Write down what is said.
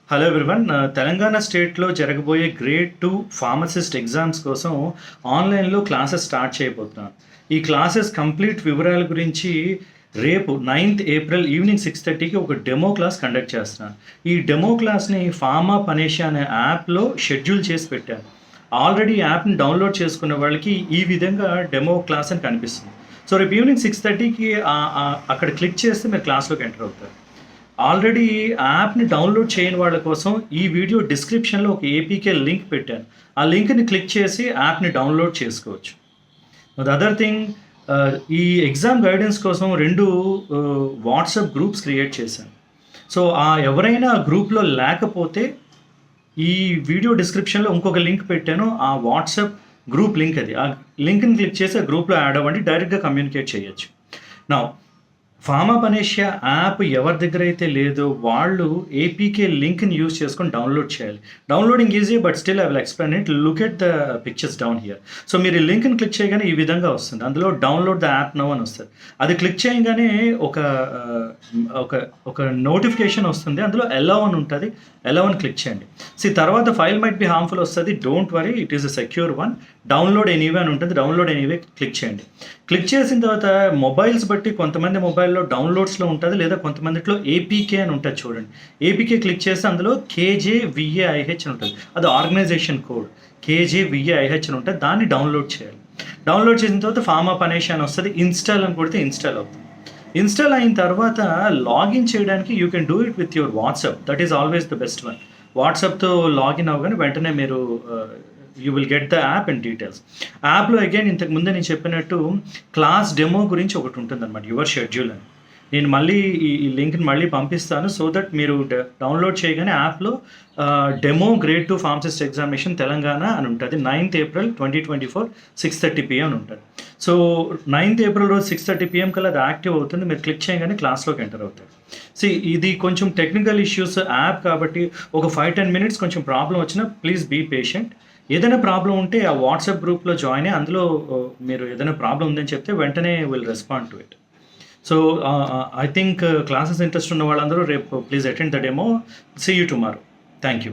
Hello everyone. Telangana స్టేట్‌లో జరగబోయే grade 2 pharmacist exams కోసం ఆన్‌లైన్‌లో క్లాసెస్ స్టార్ట్ చేయబోతున్నాను. ఈ క్లాసెస్ కంప్లీట్ వివరాల గురించి రేపు 9థ్ ఏప్రిల్ ఈవినింగ్ 6:30కి ఒక డెమో క్లాస్ కండక్ట్ చేస్తున్నాను. ఈ డెమో క్లాస్‌ని ఫార్మా పనేషియా అనే యాప్‌లో షెడ్యూల్ చేసి పెట్టాను. ఆల్రెడీ యాప్‌ని డౌన్‌లోడ్ చేసుకున్న వాళ్ళకి ఈ విధంగా డెమో క్లాస్ అని కనిపిస్తుంది. సో రేపు ఈవినింగ్ 6:30కి అక్కడ క్లిక్ చేస్తే మీరు క్లాస్‌లోకి ఎంటర్ అవుతారు. ఆల్రెడీ యాప్‌ని డౌన్లోడ్ చేయని వాళ్ళ కోసం ఈ వీడియో డిస్క్రిప్షన్‌లో ఒక ఏపీకే లింక్ పెట్టాను. ఆ లింక్‌ని క్లిక్ చేసి యాప్‌ని డౌన్లోడ్ చేసుకోవచ్చు. ద అదర్ థింగ్, ఈ ఎగ్జామ్ గైడెన్స్ కోసం 2 వాట్సాప్ గ్రూప్స్ క్రియేట్ చేశాను. సో ఎవరైనా గ్రూప్‌లో లేకపోతే ఈ వీడియో డిస్క్రిప్షన్‌లో ఇంకొక లింక్ పెట్టాను. ఆ వాట్సాప్ గ్రూప్ లింక్ అది. ఆ లింక్‌ని క్లిక్ చేసి ఆ గ్రూప్‌లో యాడ్ అవ్వండి. డైరెక్ట్‌గా కమ్యూనికేట్ చేయొచ్చు. నౌ ఫార్మా పనేషియా యాప్ ఎవరి దగ్గర అయితే లేదో వాళ్ళు ఏపీకే లింక్‌ని యూజ్ చేసుకొని డౌన్లోడ్ చేయాలి. Downloading easy, but still I will explain it. Look at the pictures down here. So మీరు ఈ లింక్‌ని క్లిక్ చేయగానే ఈ విధంగా వస్తుంది. అందులో డౌన్లోడ్ ద యాప్ నౌ అని వస్తది. అది క్లిక్ చేయంగానే ఒక ఒక ఒక నోటిఫికేషన్ వస్తుంది. అందులో అలౌ అని ఉంటది. అలౌ అని క్లిక్ చేయండి. తర్వాత ఫైల్ మైట్ బి హార్మ్‌ఫుల్ వస్తది. Don't worry, it is a secure one. Download anyway అని ఉంటుంది. డౌన్లోడ్ ఎనీవే క్లిక్ చేయండి. క్లిక్ చేసిన తర్వాత మొబైల్స్ బట్టి కొంతమంది మొబైల్‌లో డౌన్లోడ్స్‌లో ఉంటుంది, లేదా కొంతమందిట్లో ఏపీకే అని ఉంటుంది చూడండి. ఏపీకే క్లిక్ చేస్తే అందులో కేజేవిఏఐహెచ్ అని ఉంటుంది. అది ఆర్గనైజేషన్ కోడ్. కేజేవిఏఐహెచ్ అని ఉంటుంది. దాన్ని డౌన్లోడ్ చేయాలి. డౌన్లోడ్ చేసిన తర్వాత ఫార్మా పనేషియా అని వస్తుంది. ఇన్‌స్టాల్ అని కొడితే ఇన్‌స్టాల్ అవుతుంది. ఇన్‌స్టాల్ అయిన తర్వాత లాగిన్ చేయడానికి you can do it with your WhatsApp. That is always the best one. వాట్సాప్‌తో లాగిన్ అవ్వగానే వెంటనే మీరు you will get the app and details. యాప్‌లో అగైన్ ఇంతకు ముందే నేను చెప్పినట్టు క్లాస్ డెమో గురించి ఒకటి ఉంటుందన్నమాట, యువర్ షెడ్యూల్ అని. నేను మళ్ళీ ఈ లింక్‌ని మళ్ళీ పంపిస్తాను. సో దట్ మీరు డౌన్లోడ్ చేయగానే యాప్‌లో demo grade 2 pharmacist examination Telangana అని ఉంటుంది. 9థ్ ఏప్రిల్ 2024 6:30 PM అని ఉంటుంది. సో 9థ్ ఏప్రిల్ రోజు 6:30 PM కల్లా అది యాక్టివ్ అవుతుంది. మీరు క్లిక్ చేయగానే క్లాస్‌లోకి ఎంటర్ అవుతారు. ఇది కొంచెం టెక్నికల్ ఇష్యూస్ యాప్ కాబట్టి ఒక 5-10 మినిట్స్ కొంచెం ప్రాబ్లమ్ వచ్చినా ప్లీజ్ బీ పేషెంట్. ఏదైనా ప్రాబ్లమ్ ఉంటే ఆ వాట్సాప్ గ్రూప్‌లో జాయిన్ అయ్యి అందులో మీరు ఏదైనా ప్రాబ్లమ్ ఉందని చెప్తే వెంటనే will respond to it. So I think classes interest ఉన్న వాళ్ళందరూ రేపు please attend the demo. See you tomorrow. Thank you.